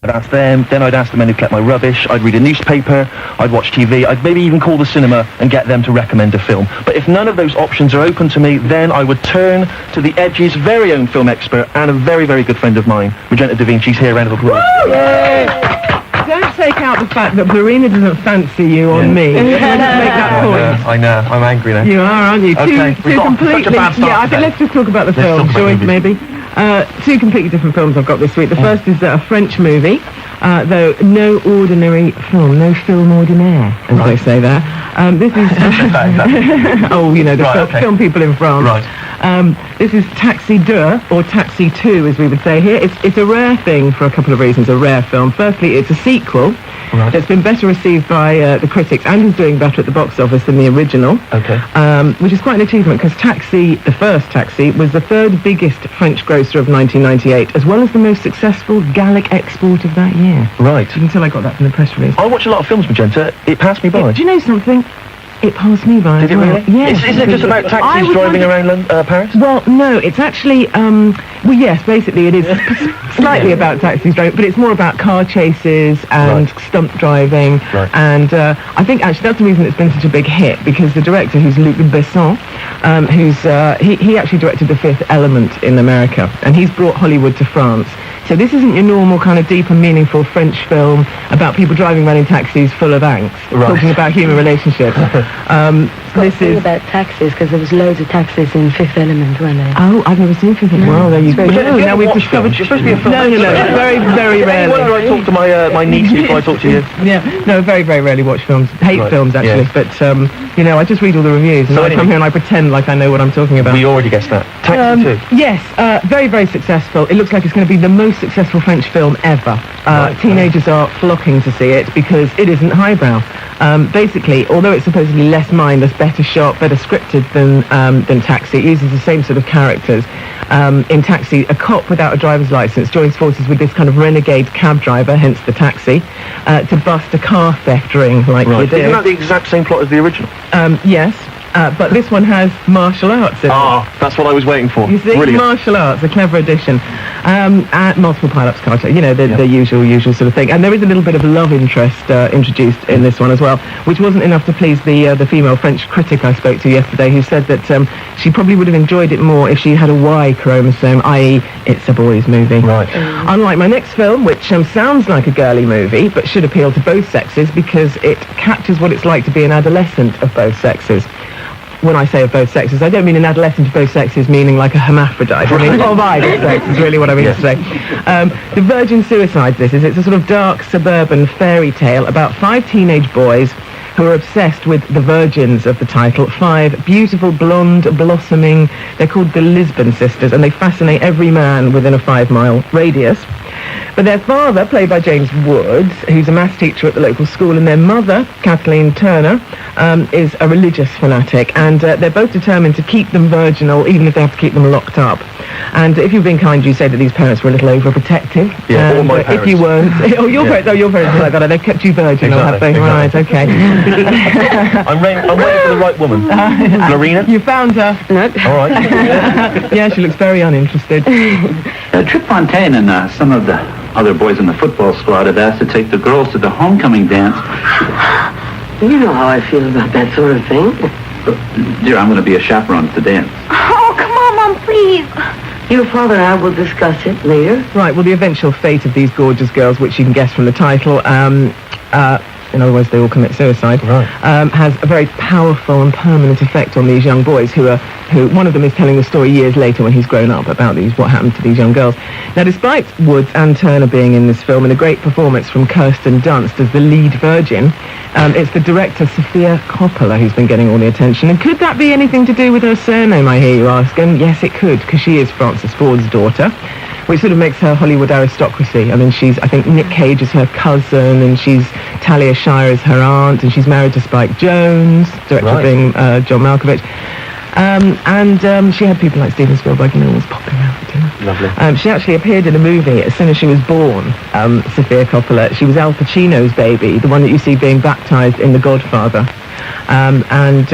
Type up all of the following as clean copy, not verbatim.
I'd ask them, then I'd ask the men who kept my rubbish, I'd read a newspaper, I'd watch TV, I'd maybe even call the cinema and get them to recommend a film. But if none of those options are open to me, then I would turn to the Edge's very own film expert and a very, very good friend of mine, Magenta Da Vinci's here, round of applause. Don't take out the fact that Marina doesn't fancy you on me. Can I just make that point? I know, I'm angry now. You are, aren't you? Okay, Two completely... such a bad start Yeah, I think today. let's just talk about the film, shall we, maybe? Two completely different films I've got this week. The first is a French movie, though no ordinary film, no film ordinaire, as they say there. This is... oh, you know, the film people in France. Right. This is Taxi 2, or Taxi 2, as we would say here. It's a rare thing for a couple of reasons, a rare film. Firstly, it's a sequel that's been better received by the critics and is doing better at the box office than the original. Okay. Which is quite an achievement, because Taxi, the first Taxi, was the third biggest French grosser of 1998, as well as the most successful Gallic export of that year. Right. You can tell I got that from the press release. I watch a lot of films, Magenta. It passed me by. Do you know something? It passed me by. Did it really? Yes. Is it just about taxis driving around Paris? Well, no, it's actually, well, yes, basically it is slightly about taxis driving, but it's more about car chases and stunt driving. Right. And I think actually that's the reason it's been such a big hit, because the director, who's Luc Besson, he actually directed The Fifth Element in America, and he's brought Hollywood to France. So this isn't your normal kind of deep and meaningful French film about people driving around in taxis full of angst, talking about human relationships. This is about taxis, because there was loads of taxis in Fifth Element, weren't there? Oh, I've never seen Fifth Element. Well, there you go. Now we've discovered... You're supposed to be a film. No, very, very rarely. Whether I talk to my niece before I talk to you. Yeah, no, very, very rarely watch films. Hate films, actually, but, you know, I just read all the reviews, and I come here and I pretend like I know what I'm talking about. We already guessed that. Taxi 2. Yes, very, very successful. It looks like it's going to be the most successful French film ever. Teenagers are flocking to see it because it isn't highbrow. Basically, although it's supposedly less mindless, better shot, better scripted than Taxi, it uses the same sort of characters. In Taxi, a cop without a driver's license joins forces with this kind of renegade cab driver, hence the Taxi, to bust a car theft ring like you do. Isn't that the exact same plot as the original? Yes. But this one has martial arts in it. That's what I was waiting for. You see, Brilliant. martial arts, a clever addition. Multiple pile-ups, you know, the usual sort of thing. And there is a little bit of love interest introduced in this one as well, which wasn't enough to please the female French critic I spoke to yesterday, who said that she probably would have enjoyed it more if she had a Y chromosome, i.e. it's a boys' movie. Right. Unlike my next film, which sounds like a girly movie, but should appeal to both sexes because it captures what it's like to be an adolescent of both sexes. When I say of both sexes, I don't mean an adolescent of both sexes, meaning like a hermaphrodite. I mean of either sex is really what I mean to say. The Virgin Suicides, this is. It's a sort of dark suburban fairy tale about 5 teenage boys who are obsessed with the virgins of the title. 5 beautiful, blonde, blossoming, they're called the Lisbon sisters, and they fascinate every man within a 5-mile radius. But their father, played by James Woods, who's a maths teacher at the local school, and their mother, Kathleen Turner, is a religious fanatic, and they're both determined to keep them virginal, even if they have to keep them locked up. And if you've been kind, you say that these parents were a little overprotective. Yeah, all my parents. If you weren't, your parents are like that. They've kept you virginal, have they? Exactly. Right, okay. I'm waiting for the right woman. Lorena? You found her. No. All right. Yeah, she looks very uninterested. Trip Fontaine and some of the other boys in the football squad have asked to take the girls to the homecoming dance. You know how I feel about that sort of thing. Dear, I'm going to be a chaperone at the dance. Oh, come on, Mom, please. Your father and I will discuss it later. Right, well, the eventual fate of these gorgeous girls, which you can guess from the title, in other words, they all commit suicide, has a very powerful and permanent effect on these young boys who one of them is telling the story years later when he's grown up about what happened to these young girls. Now, despite Woods and Turner being in this film and a great performance from Kirsten Dunst as the lead virgin, it's the director, Sofia Coppola, who's been getting all the attention. And could that be anything to do with her surname, I hear you ask? And yes, it could, because she is Francis Ford's daughter, which sort of makes her Hollywood aristocracy. I mean, I think Nick Cage is her cousin, and she's Talia Shire is her aunt, and she's married to Spike Jonze, director being John Malkovich. And she had people like Steven Spielberg and always popping out for dinner. Lovely. She actually appeared in a movie as soon as she was born, Sofia Coppola. She was Al Pacino's baby, the one that you see being baptized in The Godfather. and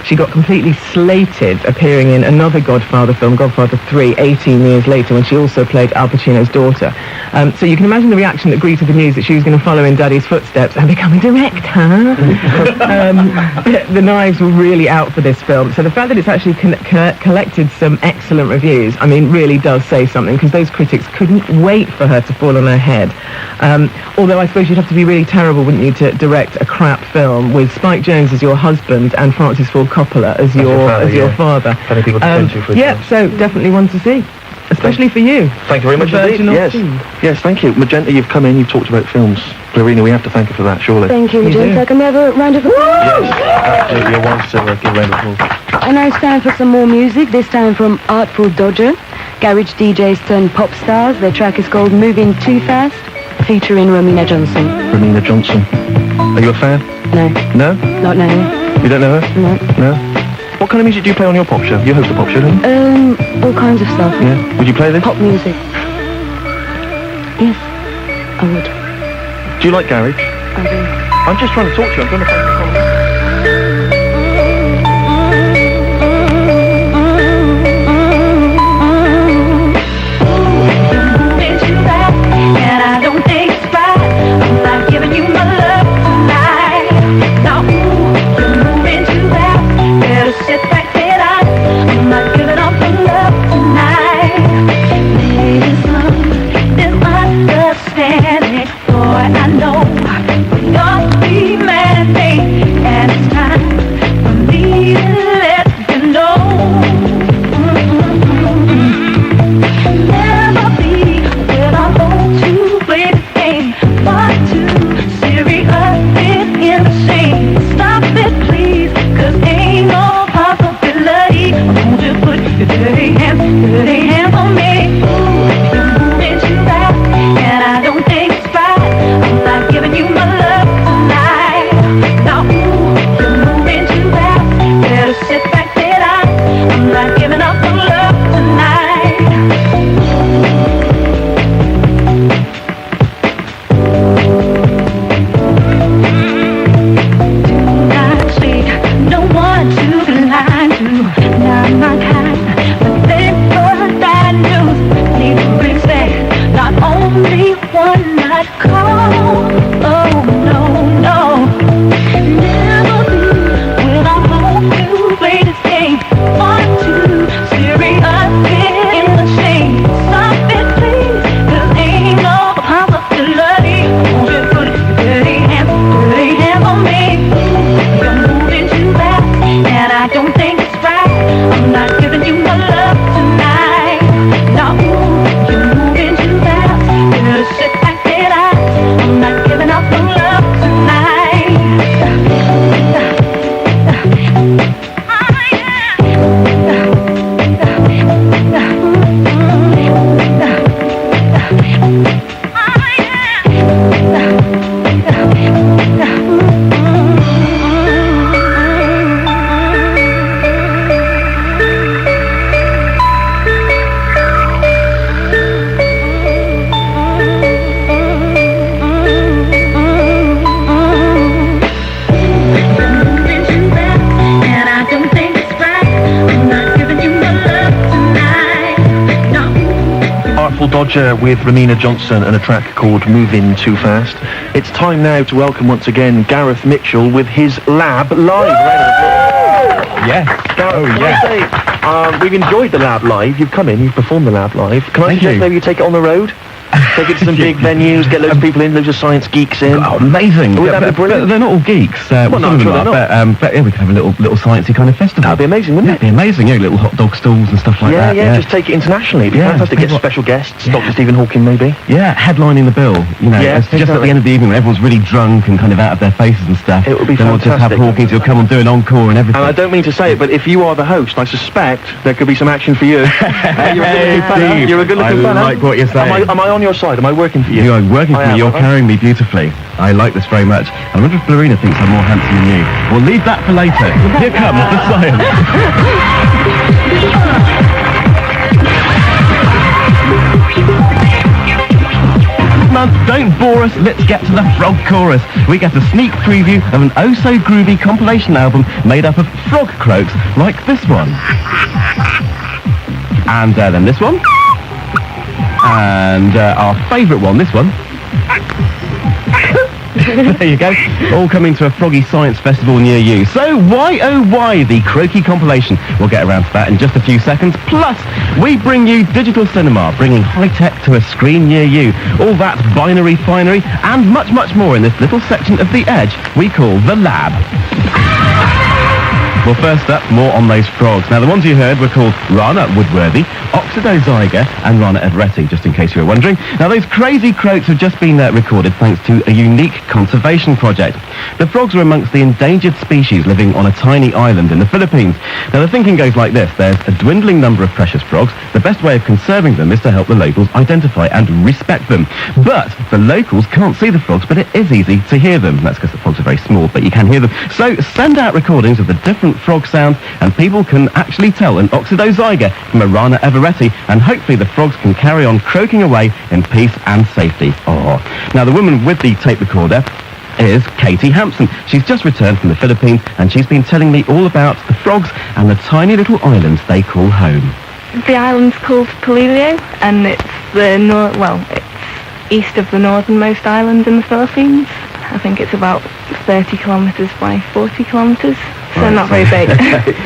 she got completely slated appearing in another Godfather film, Godfather 3, 18 years later, when she also played Al Pacino's daughter. So you can imagine the reaction that greeted the news that she was going to follow in Daddy's footsteps and become a director. The knives were really out for this film. So the fact that it's actually collected some excellent reviews, I mean, really does say something, because those critics couldn't wait for her to fall on her head. Although I suppose you'd have to be really terrible, wouldn't you, to direct a crap film with Spike Jonze as your husband and Francis Ford Coppola as your father. Funny people to turn to for so definitely one to see. Especially for you. Thank you very much indeed. Yes, thank you. Magenta, you've come in, you've talked about films. Florina, we have to thank her for that, surely. Thank you, Magenta. Can we have a round of applause? Yes, absolutely. Your wants to give a round of applause. And now it's time for some more music, this time from Artful Dodger. Garage DJs turn pop stars. Their track is called Moving Too Fast, featuring Romina Johnson. Romina Johnson. Are you a fan? No. No? Not now. You don't know her? No. No? What kind of music do you play on your pop show? You host a pop show, don't you? All kinds of stuff. Yeah. Would you play this? Pop music. Yes, I would. Do you like garage? I do. I'm just trying to talk to you. I'm trying to find the comment. Dodger with Romina Johnson and a track called Moving Too Fast. It's time now to welcome once again Gareth Mitchell with his Lab Live. Yes. Gareth, yes. We've enjoyed the Lab Live. You've come in, you've performed the Lab Live. Can I suggest maybe you take it on the road? Take it to some big venues, get loads of people in, loads of science geeks in. Oh, amazing. Would that be brilliant? They're not all geeks. Well, no, I'm sure they're not. But yeah, we could have a little sciencey kind of festival. That'd be amazing, wouldn't it? That'd be amazing, yeah, little hot dog stalls and stuff like that. Yeah, just take it internationally. It'd be fantastic. Get special guests, Dr. Stephen Hawking maybe. Yeah, headlining the bill, you know, just at the end of the evening when everyone's really drunk and kind of out of their faces and stuff. It would be fantastic. Then we'll just have Hawkins who'll come and do an encore and everything. And I don't mean to say it, but if you are the host, I suspect there could be some action for you. You're a good-looking fella. I like what you're saying. Am I on your side? Am I working for you? You are working for me. You're carrying me beautifully. I like this very much. I wonder if Florina thinks I'm more handsome than you. We'll leave that for later. Here comes the science. My sounds don't bore us, let's get to the frog chorus. We get a sneak preview of an oh-so-groovy compilation album made up of frog croaks like this one. And then this one. And our favourite one, this one. There you go. All coming to a Froggy Science Festival near you. So why, oh why, the Croaky compilation? We'll get around to that in just a few seconds. Plus, we bring you digital cinema, bringing high-tech to a screen near you. All that binary finery and much, much more in this little section of The Edge we call The Lab. Well, first up, more on those frogs. Now, the ones you heard were called Rana Woodworthy, Oxidozyga, and Rana everetti, just in case you were wondering. Now, those crazy croaks have just been recorded thanks to a unique conservation project. The frogs are amongst the endangered species living on a tiny island in the Philippines. Now, the thinking goes like this. There's a dwindling number of precious frogs. The best way of conserving them is to help the locals identify and respect them. But the locals can't see the frogs, but it is easy to hear them. That's because the frogs are very small, but you can hear them. So send out recordings of the different frog sounds, and people can actually tell an Oxidozyga from a Rana everetti, and hopefully the frogs can carry on croaking away in peace and safety. Oh. Now, the woman with the tape recorder is Katie Hampson. She's just returned from the Philippines, and she's been telling me all about the frogs and the tiny little islands they call home. The island's called Polillo, and it's it's east of the northernmost island in the Philippines. I think it's about 30 kilometres by 40 kilometres, so Right, not very big.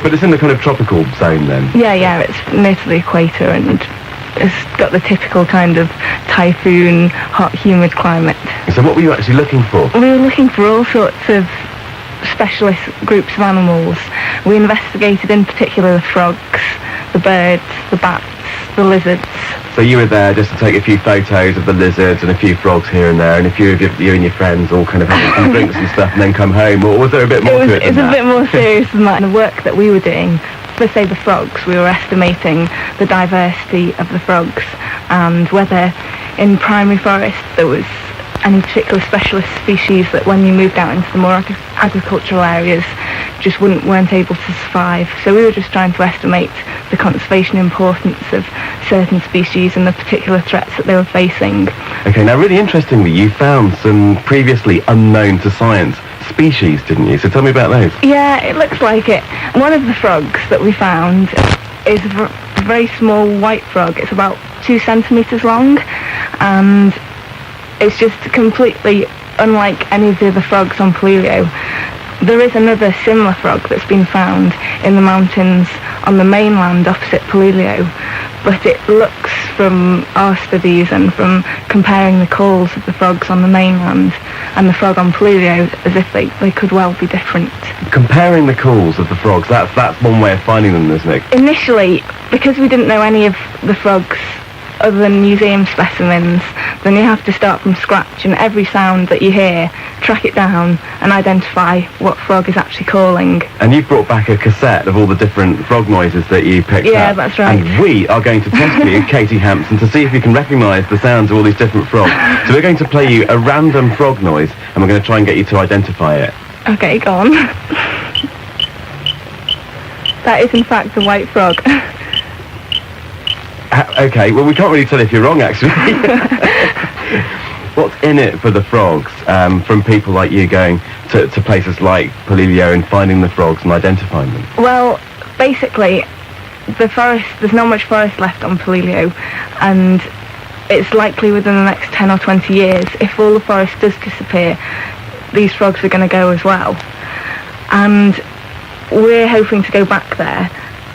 But it's in the kind of tropical zone then? Yeah, it's near to the equator, and it's got the typical kind of typhoon, hot, humid climate. So what were you actually looking for? We were looking for all sorts of specialist groups of animals. We investigated in particular the frogs, the birds, the bats, the lizards. So you were there just to take a few photos of the lizards and a few frogs here and there, and a few of you and your friends all kind of having some drinks and stuff, and then come home? Or was there a bit more to it than It was that? a bit more serious than that. And the work that we were doing, for say the frogs, we were estimating the diversity of the frogs and whether in primary forest there was any particular specialist species that when you moved out into the more agricultural areas just weren't able to survive. So we were just trying to estimate the conservation importance of certain species and the particular threats that they were facing. Okay, now really interestingly, you found some previously unknown to science species, didn't you? So tell me about those. Yeah, it looks like it. One of the frogs that we found is a very small white frog. It's about 2 centimetres long, and it's just completely unlike any of the other frogs on Polillo. There is another similar frog that's been found in the mountains on the mainland opposite Polillo, but it looks from our studies and from comparing the calls of the frogs on the mainland and the frog on Polillo as if they could well be different. Comparing the calls of the frogs, that's one way of finding them, isn't it? Initially, because we didn't know any of the frogs other than museum specimens, then you have to start from scratch, and every sound that you hear, track it down and identify what frog is actually calling. And you've brought back a cassette of all the different frog noises that you picked up. Yeah, that's right. And we are going to test you, Katie Hampson, to see if you can recognise the sounds of all these different frogs. So we're going to play you a random frog noise, and we're going to try and get you to identify it. Okay, go on. That is in fact a white frog. Okay, well we can't really tell if you're wrong actually. What's in it for the frogs from people like you going to places like Polillo and finding the frogs and identifying them? Well, basically, the forest, there's not much forest left on Polillo, and it's likely within the next 10 or 20 years, if all the forest does disappear, these frogs are going to go as well. And we're hoping to go back there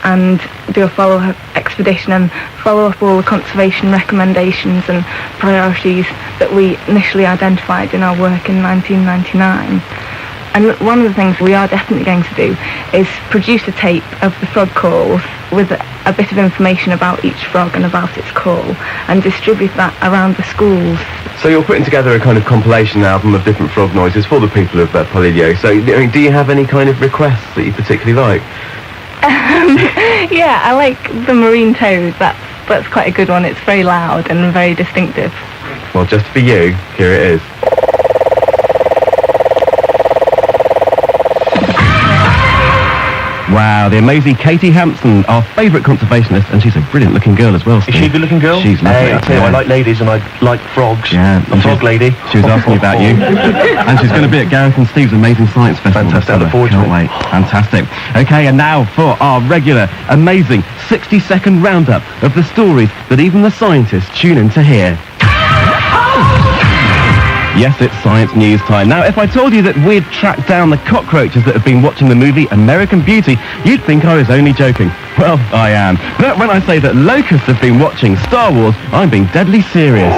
and do a follow-up expedition and follow up all the conservation recommendations and priorities that we initially identified in our work in 1999. And one of the things we are definitely going to do is produce a tape of the frog calls with a bit of information about each frog and about its call, and distribute that around the schools. So you're putting together a kind of compilation album of different frog noises for the people of Polillo. So do you have any kind of requests that you particularly like? Yeah, I like the marine toad. That's quite a good one. It's very loud and very distinctive. Well, just for you, here it is. Wow, the amazing Katie Hampson, our favourite conservationist, and she's a brilliant-looking girl as well, Is Steve. she a good-looking girl? She's lovely. Hey, I tell you, I like ladies and I like frogs. Yeah, A frog lady. She was asking me about you. And she's going to be at Gareth and Steve's Amazing Science Festival. Fantastic, this I look summer. forward to Can't it. wait. Fantastic. Okay, and now for our regular, amazing 60-second roundup of the stories that even the scientists tune in to hear. Yes, it's science news time. Now, if I told you that we'd tracked down the cockroaches that have been watching the movie American Beauty, you'd think I was only joking. Well, I am. But when I say that locusts have been watching Star Wars, I'm being deadly serious.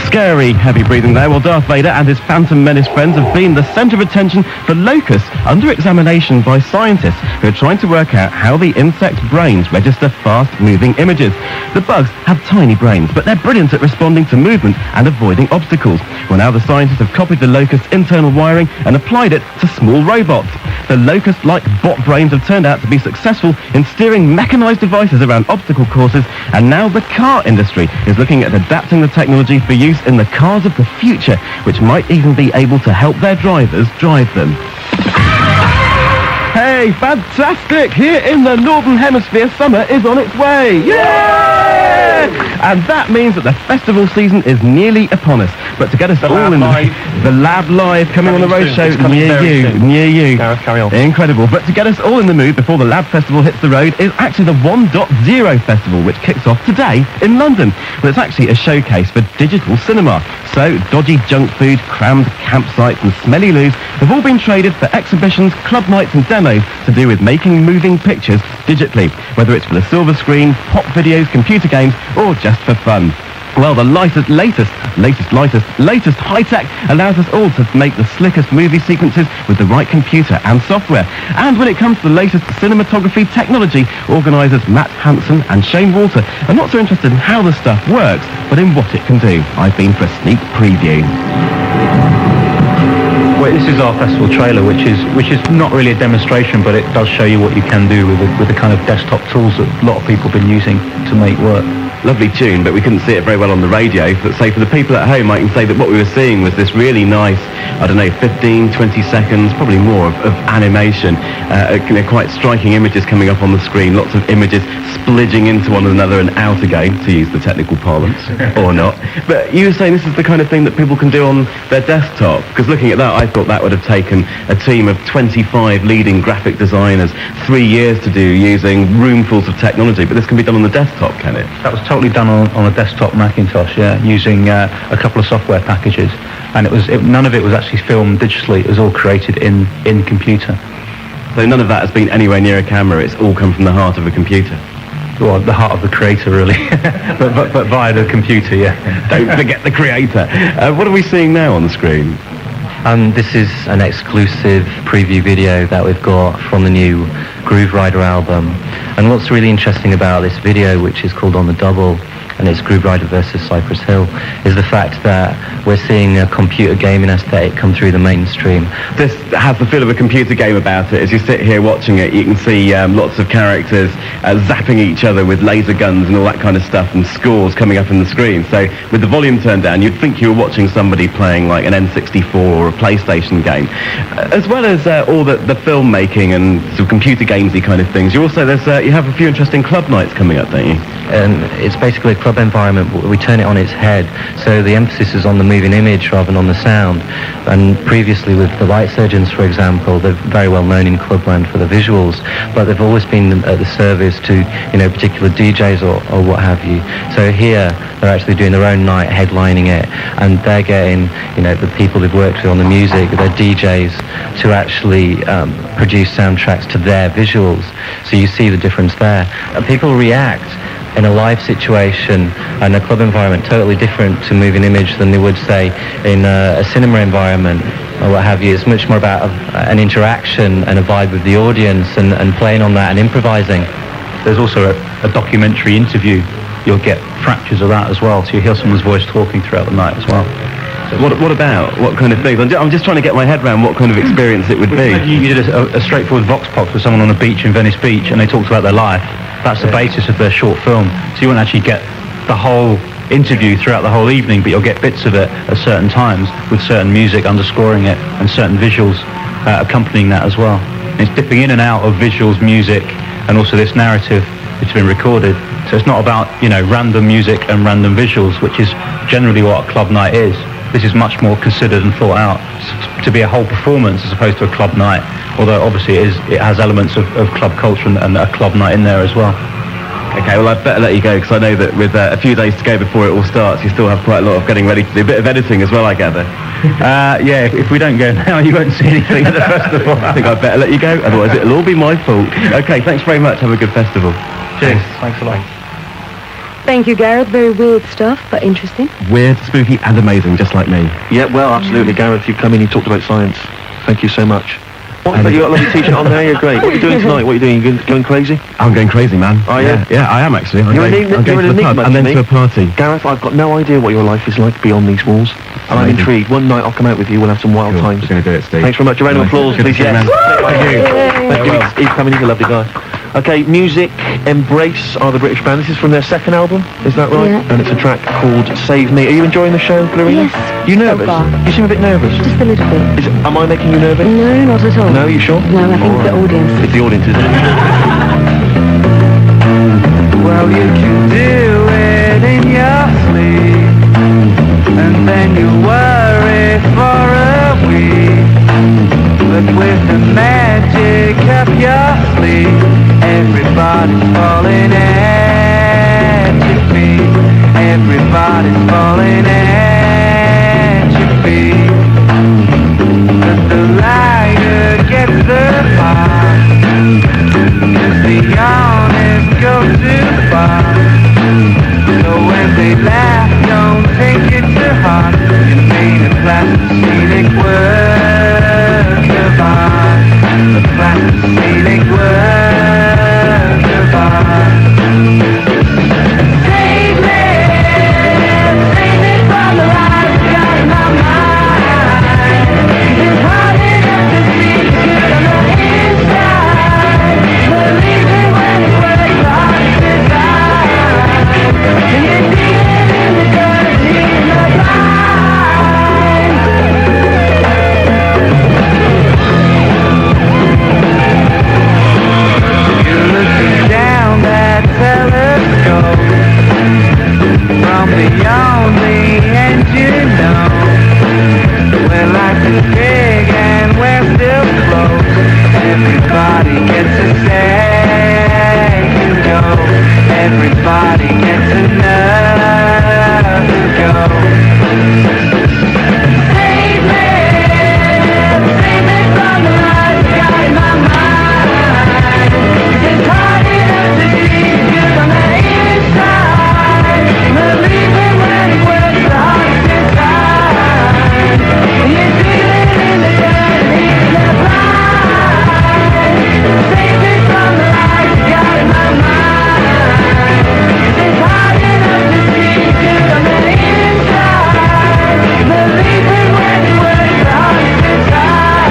Scary, heavy breathing there, while Darth Vader and his Phantom Menace friends have been the centre of attention for locusts under examination by scientists who are trying to work out how the insects' brains register fast-moving images. The bugs have tiny brains, but they're brilliant at responding to movement and avoiding obstacles. Well, now the scientists have copied the locust's internal wiring and applied it to small robots. The locust-like bot brains have turned out to be successful in steering mechanised devices around obstacle courses, and now the car industry is looking at adapting the technology for use in the cars of the future, which might even be able to help their drivers drive them. Hey, fantastic! Here in the Northern Hemisphere, summer is on its way! Yay! And that means that the festival season is nearly upon us. But to get us all in the Lab Live coming on the road show near you. Gareth, carry on. Incredible. But to get us all in the mood before the Lab Festival hits the road is actually the 1.0 Festival, which kicks off today in London. Well, it's actually a showcase for digital cinema. So dodgy junk food, crammed campsites and smelly loos have all been traded for exhibitions, club nights and demos to do with making moving pictures digitally, whether it's for the silver screen, pop videos, computer games, or just for fun. Well, the latest high-tech allows us all to make the slickest movie sequences with the right computer and software. And when it comes to the latest cinematography technology, organisers Matt Hansen and Shane Walter are not so interested in how the stuff works, but in what it can do. I've been for a sneak preview. Well, this is our festival trailer, which is not really a demonstration, but it does show you what you can do with the kind of desktop tools that a lot of people have been using to make work. Lovely tune, but we couldn't see it very well on the radio. But say for the people at home, I can say that what we were seeing was this really nice, 15, 20 seconds, probably more of animation. Quite striking images coming up on the screen, lots of images splidging into one another and out again, to use the technical parlance, or not. But you were saying this is the kind of thing that people can do on their desktop, because looking at that, I thought that would have taken a team of 25 leading graphic designers 3 years to do using roomfuls of technology, but this can be done on the desktop, can it? That was totally done on a desktop Macintosh, using a couple of software packages, and none of it was actually filmed digitally. It was all created in computer. So none of that has been anywhere near a camera. It's all come from the heart of a computer. Well, the heart of the creator, really, but via the computer, yeah. Don't forget the creator. What are we seeing now on the screen? This is an exclusive preview video that we've got from the new Groove Rider album. And what's really interesting about this video, which is called On the Double, and it's Groove Rider versus Cypress Hill, is the fact that we're seeing a computer gaming aesthetic come through the mainstream. This has the feel of a computer game about it. As you sit here watching it, you can see lots of characters zapping each other with laser guns and all that kind of stuff, and scores coming up on the screen. So with the volume turned down, you'd think you were watching somebody playing like an N64 or a PlayStation game. As well as all the filmmaking and sort of computer gamesy kind of things, you have a few interesting club nights coming up, don't you? It's basically a club environment, but we turn it on its head. So the emphasis is on the moving image rather than on the sound. And previously with the Light Surgeons, for example, they're very well known in clubland for the visuals, but they've always been at the service to, particular DJs or what have you. So here they're actually doing their own night, headlining it, and they're getting, the people they've worked with on the music, their DJs, to actually produce soundtracks to their visuals. So you see the difference there. And people react in a live situation and a club environment totally different to moving image than they would say in a cinema environment or what have you. It's much more about an interaction and a vibe with the audience and playing on that and improvising. There's also a documentary interview. You'll get fractures of that as well, so you hear someone's voice talking throughout the night as well. What about? What kind of things? I'm just trying to get my head around what kind of experience it would be. You did a straightforward vox pop with someone on a beach in Venice Beach, and they talked about their life. That's the basis of their short film. So you won't actually get the whole interview throughout the whole evening, but you'll get bits of it at certain times with certain music underscoring it and certain visuals accompanying that as well. And it's dipping in and out of visuals, music, and also this narrative which has been recorded. So it's not about, random music and random visuals, which is generally what a club night is. This is much more considered and thought out to be a whole performance as opposed to a club night. Although obviously it has elements of club culture and a club night in there as well. Okay, well, I'd better let you go, because I know that with a few days to go before it all starts, you still have quite a lot of getting ready to do. A bit of editing as well, I gather. Yeah, if we don't go now, you won't see anything at the festival. I think I'd better let you go, otherwise it'll all be my fault. Okay, thanks very much. Have a good festival. Cheers. Thanks a lot. Thank you, Gareth. Very weird stuff, but interesting. Weird, spooky, and amazing, just like me. Yeah, well, absolutely, Gareth. You've come in, you talked about science. Thank you so much. What, you got a lovely t-shirt on there, you're great. What are you doing tonight? What are you doing? You going crazy? I'm going crazy, man. Are you? Yeah, I am actually. I'm You're an going to the pub and then to a party. Gareth, I've got no idea what your life is like beyond these walls. And I'm intrigued. One night I'll come out with you, we'll have some wild times. We're going to do it, Steve. Thanks very much. A round of applause, Good to please. see you, Yes. man. Thank you. Thank you. He's coming, he's a lovely guy. Okay, Music Embrace are the British band. This is from their second album, is that right? Yeah. And it's a track called Save Me. Are you enjoying the show, Glorina? Yes, You so nervous? far. You seem a bit nervous. Just a little bit. Am I making you nervous? No, not at all. No, you sure? No, I think All the right. audience. It's the audience, isn't it? Well, you can do it in your sleep, and then you worry for a week. But with the magic of your sleep, everybody's falling at your feet. Everybody's falling at your feet. But the lighter gets the fire, 'cause the honest go too far. So when they laugh, don't take it to heart. You made a plastic work of art. A plastic work of art. Save me from the lies I got in my mind. It's hard enough to see good on the inside. Believing when it works hard to die. And you're dealing in the dirty and the blind. You're looking down that telescope from beyond the engine dome, where life is big and we're still close. Everybody gets a second go. Everybody gets another go. Save me from the lies I got in my mind. It's hard enough to see good on the inside. Believing when it works hard to die. You're dealing in the dirty and the blind. Save me from the lies I got in my mind. It's hard enough to see good on the inside. Believing when it works hard to die.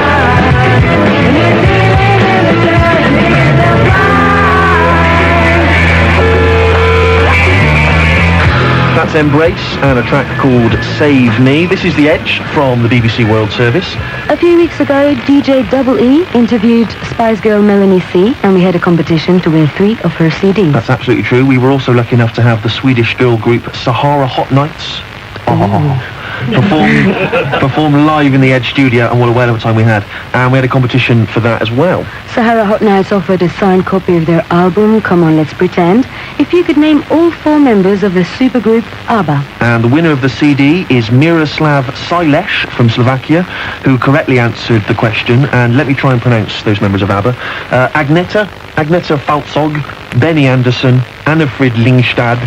You're dealing in the dirty and the That's Embrace and a track called Save Me. This is The Edge from the BBC World Service. A few weeks ago, DJ Double E interviewed Spice Girl Melanie C, and we had a competition to win 3 of her CDs. That's absolutely true. We were also lucky enough to have the Swedish girl group Sahara Hot Nights perform live in the Edge studio, and what a whale of a time we had. And we had a competition for that as well. Sahara Hot Nights offered a signed copy of their album, Come On Let's Pretend, if you could name all 4 members of the supergroup ABBA. And the winner of the CD is Miroslav Silesh from Slovakia, who correctly answered the question. And let me try and pronounce those members of ABBA. Agneta Faltzog, Benny Andersson, Annafrid Lingstad,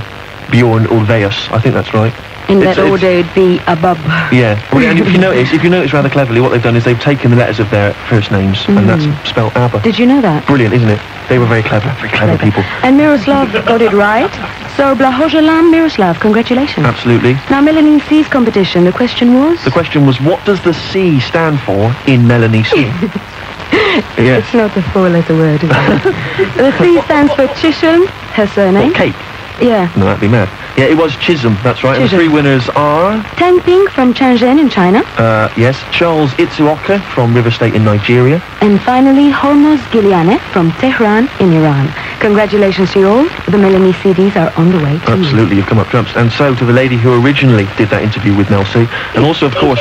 Bjorn Ulvaeus. I think that's right. In that order, it'd be ABBA. Yeah. Well, and if you notice rather cleverly, what they've done is they've taken the letters of their first names, and that's spelled ABBA. Did you know that? Brilliant, isn't it? They were very clever people. And Miroslav got it right. So, Blahoželám, Miroslav, congratulations. Absolutely. Now, Melanie C's competition, the question was? The question was, what does the C stand for in Melanie C? Yes. It's not a 4-letter word, is it? The C stands for Chisholm, her surname. What, cake? Yeah. No, that'd be mad. Yeah, it was Chisholm, that's right. And the Chisholm. 3 winners are... Tang Ping from Shenzhen in China. Yes, Charles Itsuoka from River State in Nigeria. And finally, Hormoz Giuliani from Tehran in Iran. Congratulations to you all. The Melanie CDs are on the way to you. Absolutely, you've come up trumps. And so to the lady who originally did that interview with Mel C. And also, of course,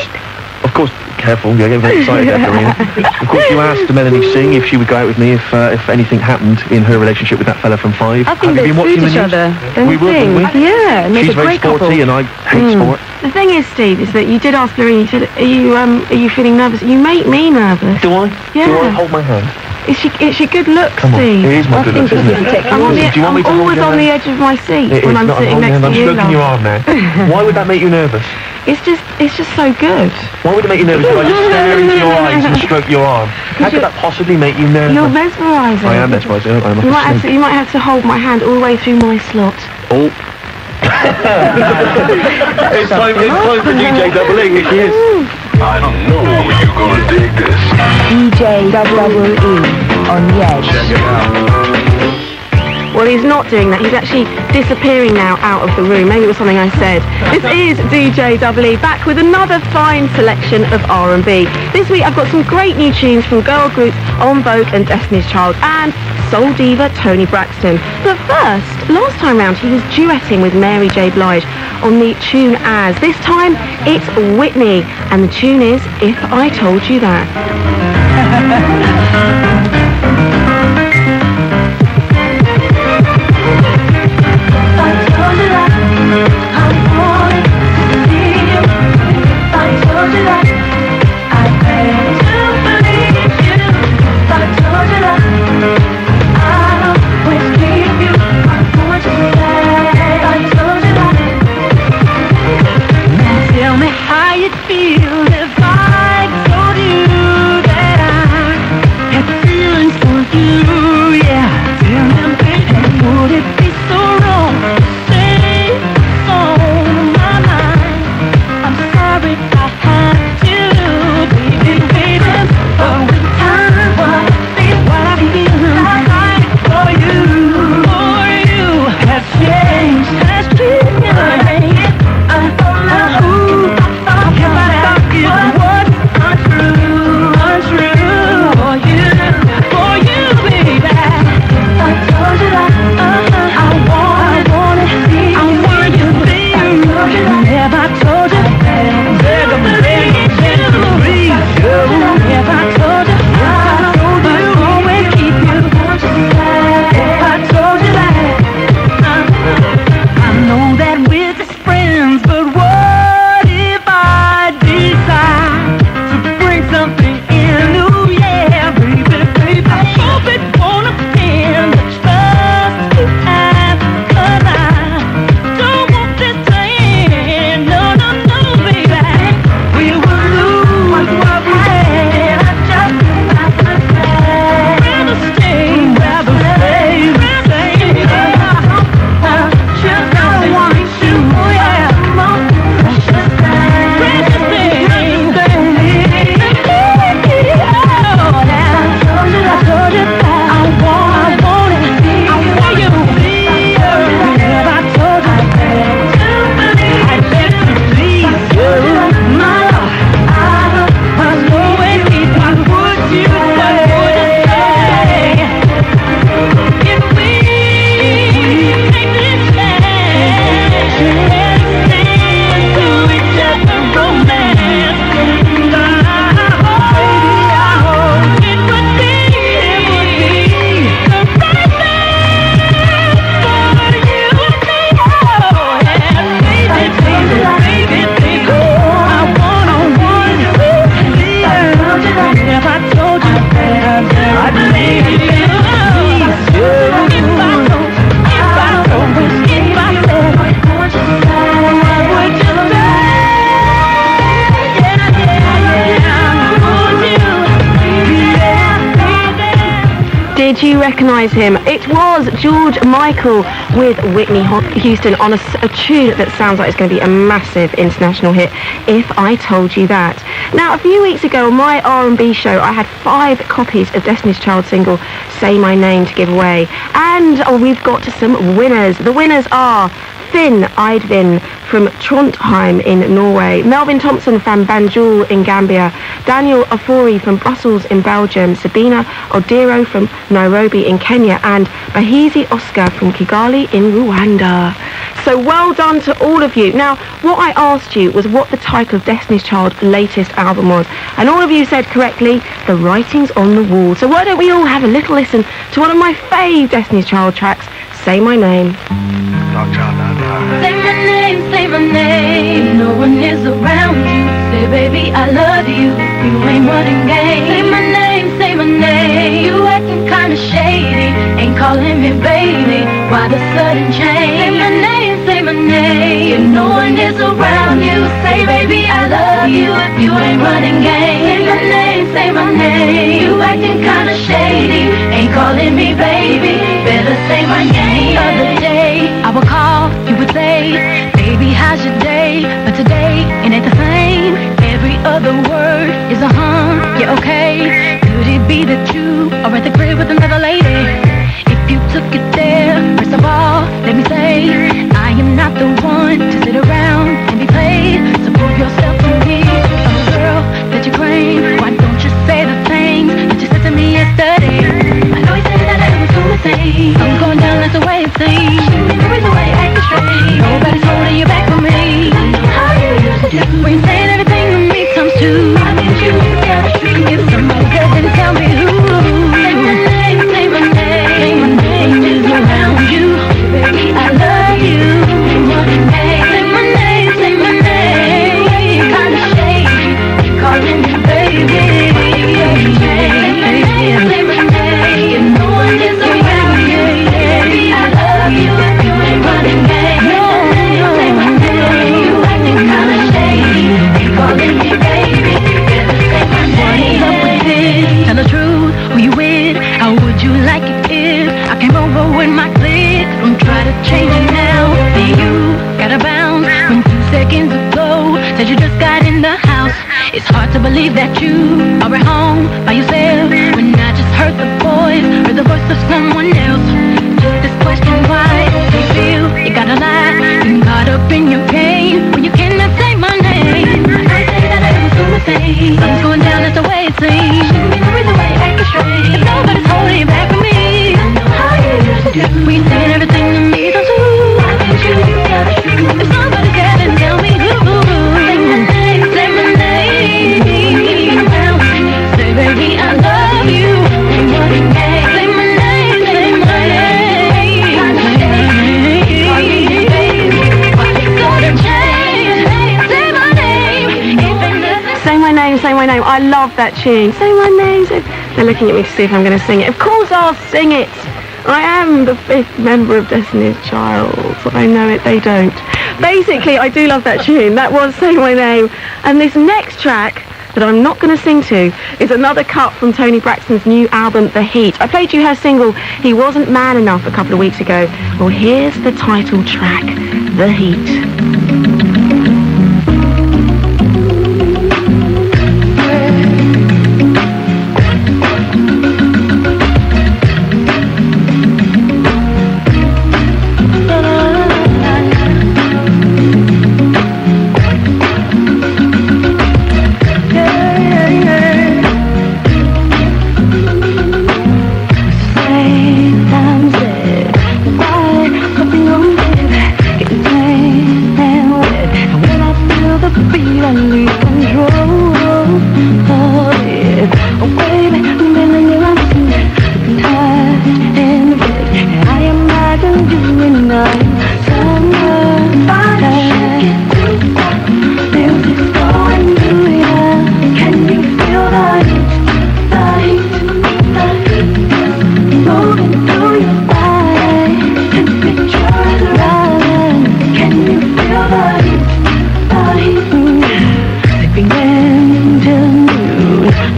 careful, you're getting very excited there, Karina. Of course, you asked Melanie C if she would go out with me if anything happened in her relationship with that fella from Five. I think Have you they been watching suit the each news? other. Don't We you will, think? wouldn't we? Yeah, make She's a very great couple. sporty and I hate sport. The thing is, Steve, is that you did ask Lorraine, you said, are you feeling nervous? You make me nervous. Do I? Yeah. Do I hold my hand? It's your good looks, Come on, Steve. it is my I good think looks, we isn't can it? take I'm, Do you want me to hold always your on the hand? edge of my seat It when is I'm not sitting holding next hand. to you. I'm stroking your arm now. Why would that make you nervous? It's just so good. Why would it make you nervous if I just stare into your eyes and stroke your arm? How could that possibly make you nervous? You're mesmerising. I am mesmerised. I'm You might asleep. you might have to hold my hand all the way through my slot. Oh. It's time for DJ Double E. Here she is. I don't know you're gonna dig this. DJ Double E on the edge. Check it out. Well, he's not doing that. He's actually disappearing now out of the room. Maybe it was something I said. This is DJ Double E back with another fine selection of R&B. This week I've got some great new tunes from girl groups En Vogue and Destiny's Child and soul diva Toni Braxton. But first, last time round he was duetting with Mary J. Blige on the tune As. This time it's Whitney and the tune is If I Told You That. Tell me how you'd feel if I told you that I had the feeling Did you recognise him? It was George Michael with Whitney Houston on a tune that sounds like it's going to be a massive international hit, If I Told You That. Now, a few weeks ago on my R&B show, I had 5 copies of Destiny's Child single Say My Name to give away. And we've got some winners. The winners are Finn Eidvin from Trondheim in Norway, Melvin Thompson from Banjul in Gambia, Daniel Ofori from Brussels in Belgium, Sabina Odiro from Nairobi in Kenya, and Bahizi Oscar from Kigali in Rwanda. So well done to all of you. Now, what I asked you was what the title of Destiny's Child's latest album was, and all of you said correctly, The Writing's on the Wall. So why don't we all have a little listen to one of my fave Destiny's Child tracks, Say My Name. Say my name, say my name. No one is around you. Say, baby, I love you. You ain't running game. Say my name, say my name. You acting kinda shady. Ain't calling me baby. Why the sudden change? Say my name, say my name. If no one is around you, say, baby, I love you. If you ain't running game. Say my name, say my name. You acting kinda shady. Ain't calling me baby. Better say my name. The other day, I would call, you would say, baby, how's your day? But today, it ain't the same. Every other word is a yeah, okay. Could it be that you are at the crib with another lady? If you took it there, first of all, let me say, I am not the one to sit around and be played. So prove yourself to me, I'm a girl that you claim. Why don't you say the things that you said to me yesterday? I know you said that I was doing the same. I'm going down, that's the way it seems. There is a way acting straight. Nobody's holding you back from me. I know how you used to do. When you saying everything to me comes to, I need you down the street. If somebody does, then tell me who. Say my name, say my name. Say my name is around you. Baby, I love you. Say my name, say my name. Kinda shady. You calling me baby. Say my name. If no one is around you, baby, I love you. If you ain't running game. Say my name. You acting kinda shady. You calling me baby. Better say my name. What's up with this? Tell the truth. Who you with? How would you like it if I came over with my clique? Don't try to change it now. Then you gotta bounce. When 2 seconds ago said you just got in the house. It's hard to believe that you are at home by yourself. When I just heard the voice of someone else. Just this question, why do you feel you gotta lie? You caught up in your pain when you cannot say my name. I say that I was doing the same. Something's going down, that's the way it seems. There is a way acting straight. If nobody's holding you back from me, I know how you used to do. We saying everything to me, so I need you to tell the truth. If somebody's there, then tell me who. Say my name, say my name. Say, baby, I love you. Say my name, say my name. Say my name, say my name. I love that tune. Say my name. They're looking at me to see if I'm going to sing it. Of course I'll sing it. I am the 5th member of Destiny's Child. I know it, they don't. Basically, I do love that tune. That was Say My Name. And this next track that I'm not going to sing to is another cut from Toni Braxton's new album, The Heat. I played you her single, He Wasn't Man Enough, a couple of weeks ago. Well, here's the title track, The Heat.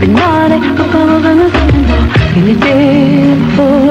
Been naughty, but bubbles in the swimming pool. Skinny dip, full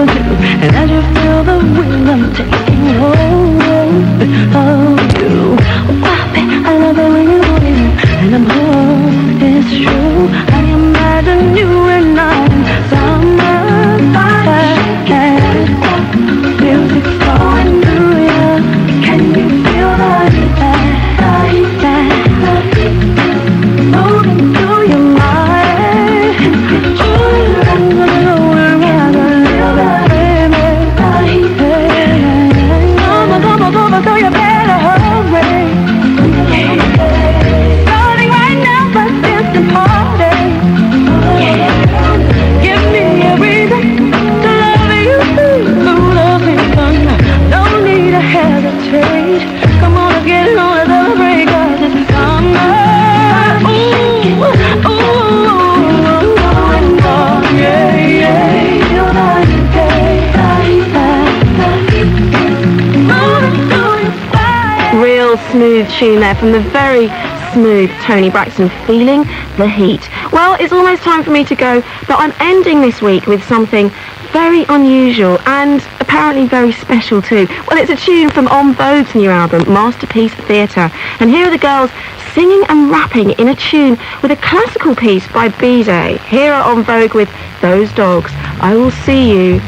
smooth tune there from the very smooth Tony Braxton, Feeling the Heat. Well, it's almost time for me to go, but I'm ending this week with something very unusual and apparently very special too. Well, it's a tune from En Vogue's new album, Masterpiece Theatre. And here are the girls singing and rapping in a tune with a classical piece by B-Day. Here are En Vogue with Those Dogs. I will see you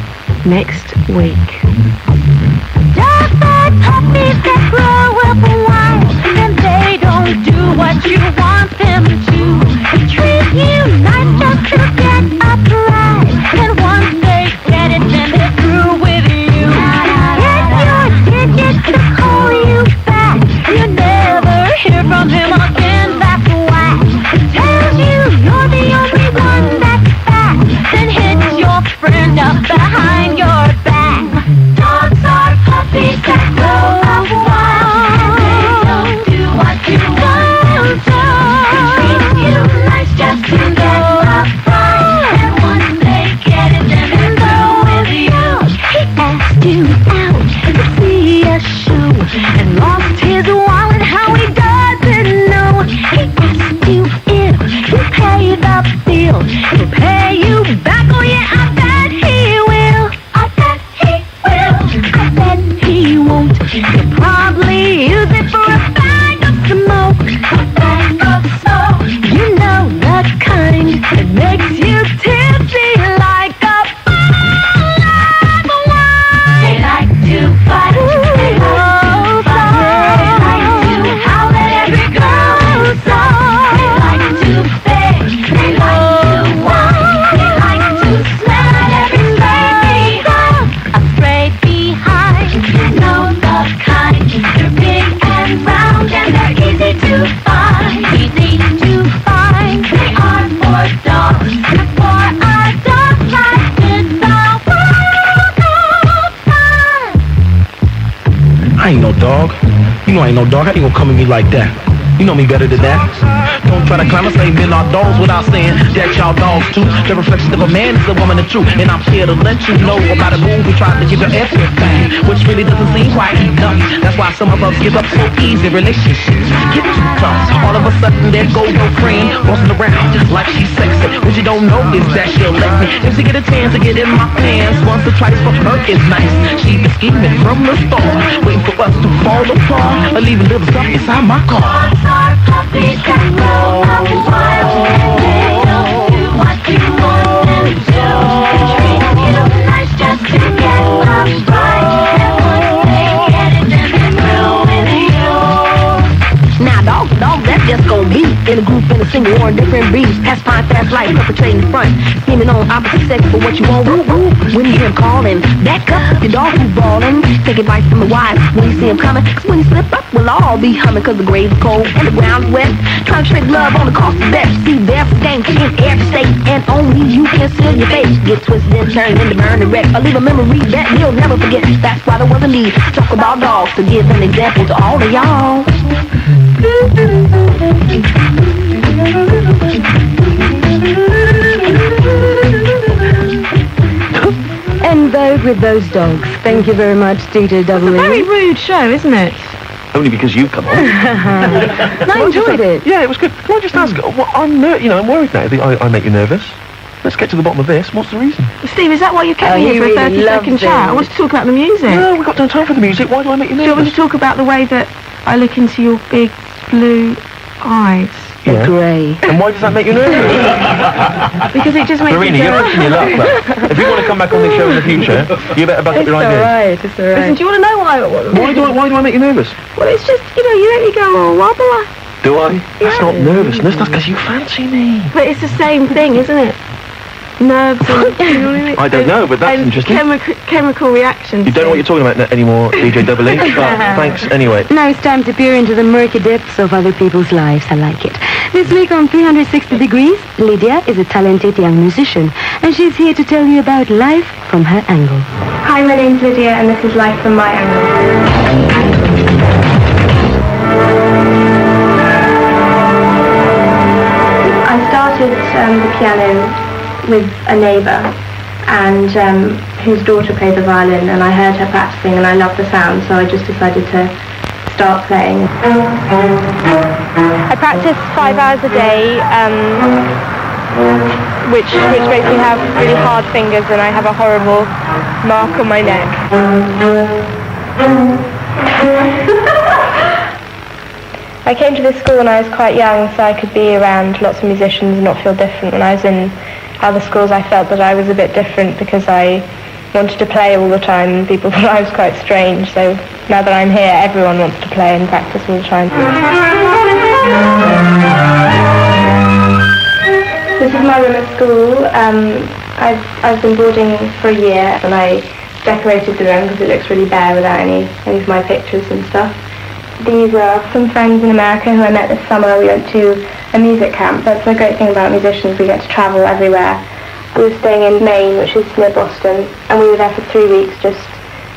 next week. Just like puppies that grow up wild, and they don't do what you want them to. They treat you nice just to get a prize, and once they get it, then they're through with you. Get your ticket to call you back. You never hear from him again. That's why it tells you you're the only one that's back. Then hits your friend up behind your back. Dogs are puppies that grow up wild, and they don't do what you want them to. They treat you nice just to get a prize, and once they get it, then they're through with you. He asked you out to see a show and lost his wallet. How he doesn't know. He asked you if you pay the bill. He'll pay you back. Oh yeah, I bet he will. I bet he will. I bet he won't. He'll probably use it for a bag of smoke. A bag of smoke. You know the kind that makes you tipsy like a bottle of wine. They like to fight. They like to fight. They like to howl at every girl's song. They like to beg. They like to whine. They like to smell at every lady hug. Afraid behind. Know the kind. They're big and round and they're easy to find. Easy to find. They are for dogs. And for a dog like this, the world goes fine. I ain't no dog. You know I ain't no dog. How you gonna come at me like that? You know me better than that. Don't try to climb and say men are dogs without saying that y'all dogs too. The reflection of a man is a woman of truth. And I'm here to let you know about a move we tried to give your everything, which really doesn't seem quite enough. That's why some of us give up so easy. Relationships get too tough. All of a sudden there goes your friend walking around like she's sexy. What you don't know is that she'll let me. If she get a chance to get in my pants once or twice for her is nice. She been scheming from the start, waiting for us to fall apart or leave a little stuff inside my car. Are puppies that grow up wild, and they don't do what you want them to. They treat you nice just to get a prize, and once they get it, then they're through with you. Now, dogs, that's just gonna be in a group, in a single, or in different breeds. That's fine, fast life, perpetrating the front, scheming on opposite sex for what you want. Woo, woo. When you hear him calling, back up, your dog who's bawling. Take advice from the wise when you see him coming. 'Cause when you slip up, we'll all be humming. 'Cause the grave's cold and the ground's wet. Trying to trick love on the cost of that. See, there's a game in every state, and only you can seal your face. Get twisted and turned into burning wreck, or leave a memory that you'll never forget. That's why there was a need to talk about dogs, to give an example to all of y'all. En Vogue with Those Dogs. Thank you very much, DJ Double It's a very rude show, isn't it? Only because you come on. I enjoyed it. Yeah, it was good. Can I just ask? I'm worried now that I make you nervous. Let's get to the bottom of this. What's the reason? Steve, is that why you kept me here for a 30-second chat? I want to talk about the music. No, we've got no time for the music. Why do I make you Do you want me nervous? to talk about the way that I look into your big blue eyes? Yeah. Grey. And why does that make you nervous? Because it just makes Marina, me you're feel... pushing your luck, but if you want to come back on this show in the future, you better back up your ideas. It's alright. Listen, do you want to know why? Why do I make you nervous? Well, it's just, you make me go all wobbler. Do I? That's not nervousness, that's because you fancy me. But it's the same thing, isn't it? Nerves and, you know what I mean? I don't know, but that's and interesting. Chemical reactions. You don't know what you're talking about anymore, DJ Double E, but thanks anyway. Now it's time to peer into the murky depths of other people's lives. I like it. This week on 360 Degrees, Lydia is a talented young musician, and she's here to tell you about life from her angle. Hi, my name's Lydia, and this is Life from My Angle. I started the piano with a neighbour, and whose daughter plays the violin, and I heard her practicing, and I loved the sound, so I just decided to start playing. I practice 5 hours a day, which makes me have really hard fingers, and I have a horrible mark on my neck. I came to this school when I was quite young, so I could be around lots of musicians and not feel different. When I was in other schools, I felt that I was a bit different because I wanted to play all the time, and people thought I was quite strange. So now that I'm here, everyone wants to play and practice all the time. This is my room at school. I've been boarding for a year, and I decorated the room because it looks really bare without any of my pictures and stuff. These are some friends in America who I met this summer. We went to a music camp. That's the great thing about musicians, we get to travel everywhere. We were staying in Maine, which is near Boston, and we were there for 3 weeks just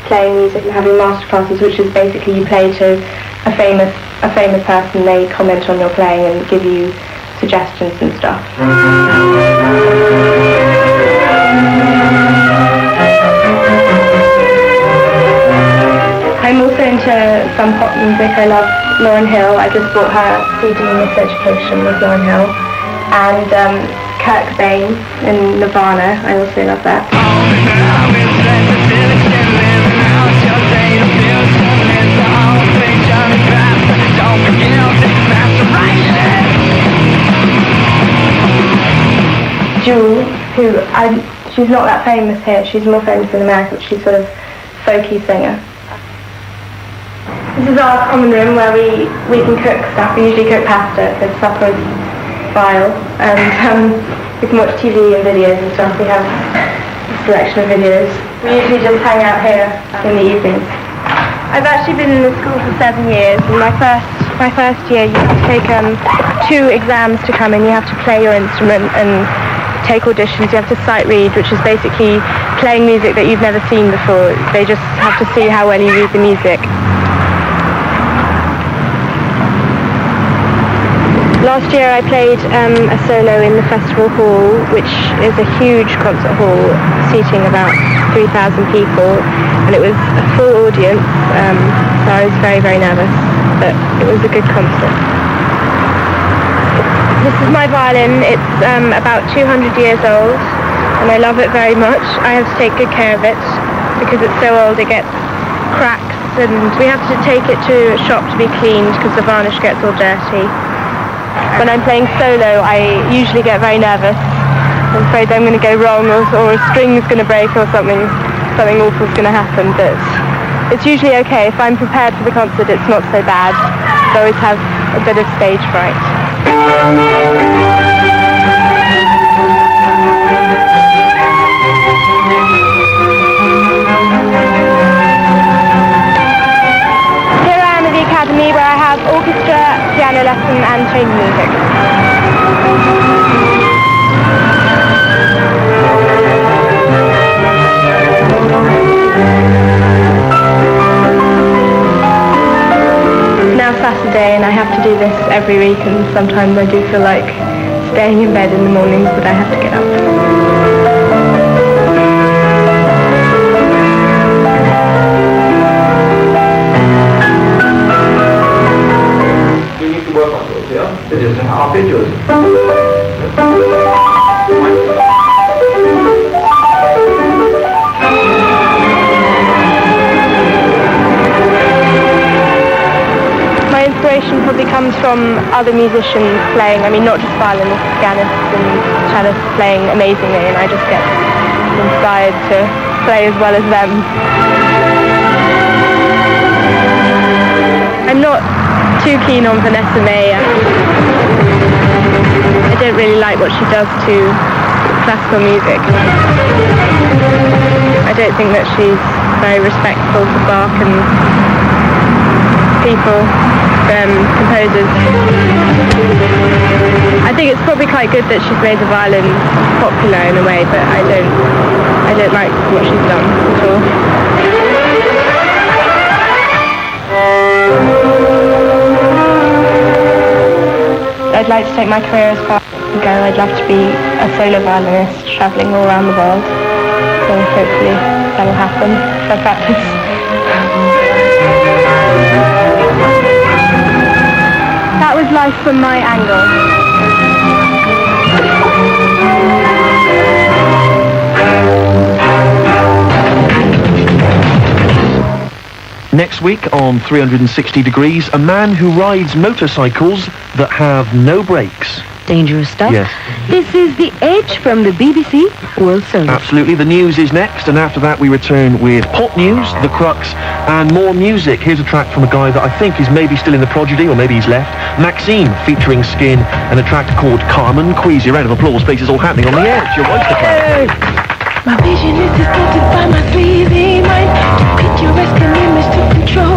playing music and having master classes, which is basically you play to a famous person, they comment on your playing and give you suggestions and stuff. I'm also into some pop music. I love Lauryn Hill. I just bought her CD Miseducation with Lauryn Hill. And Kurt Cobain in Nirvana. I also love that. Jewel, she's not that famous here. She's more famous in America, but she's sort of folky singer. This is our common room where we can cook stuff. We usually cook pasta because supper is vile, and we can watch TV and videos and stuff. We have a selection of videos. We usually just hang out here in the evenings. I've actually been in the school for 7 years, and my first year you have to take 2 exams to come in. You have to play your instrument and take auditions. You have to sight read, which is basically playing music that you've never seen before. They just have to see how well you read the music. Last year I played a solo in the festival hall, which is a huge concert hall seating about 3,000 people, and it was a full audience, so I was very, very nervous, but it was a good concert. This is my violin. It's about 200 years old, and I love it very much. I have to take good care of it because it's so old it gets cracks, and we have to take it to a shop to be cleaned because the varnish gets all dirty. When I'm playing solo, I usually get very nervous. I'm afraid I'm going to go wrong, or a string's going to break, or something awful's going to happen. But it's usually okay. If I'm prepared for the concert, it's not so bad. I always have a bit of stage fright. Here I am at the academy where I have orchestra, piano lesson and chamber music. Now Saturday, and I have to do this every week, and sometimes I do feel like staying in bed in the mornings, but I have to get up. We need to work on those, yeah? It is arpeggios. My inspiration probably comes from other musicians playing, I mean not just violinists, pianists and cellists playing amazingly, and I just get inspired to play as well as them. I'm not too keen on Vanessa May. I don't really like what she does to classical music. I don't think that she's very respectful to Bach and people, composers. I think it's probably quite good that she's made the violin popular in a way, but I don't like what she's done at all. I'd like to take my career as far as I can go. I'd love to be a solo violinist travelling all around the world. So hopefully that'll happen if I practice. of life from my angle. Next week on 360 Degrees, a man who rides motorcycles that have no brakes. Dangerous stuff. Yes. This is The Edge from the BBC World Service. Absolutely. The news is next, and after that we return with pop news, The Crux, and more music. Here's a track from a guy that I think is maybe still in the prodigy, or maybe he's left. Maxime, featuring Skin, and a track called Carmen Queasy. A round of applause, please. It's all happening on The Edge. Your voice to play. My vision is distorted by my sleazy mind. Too picturesque an image to control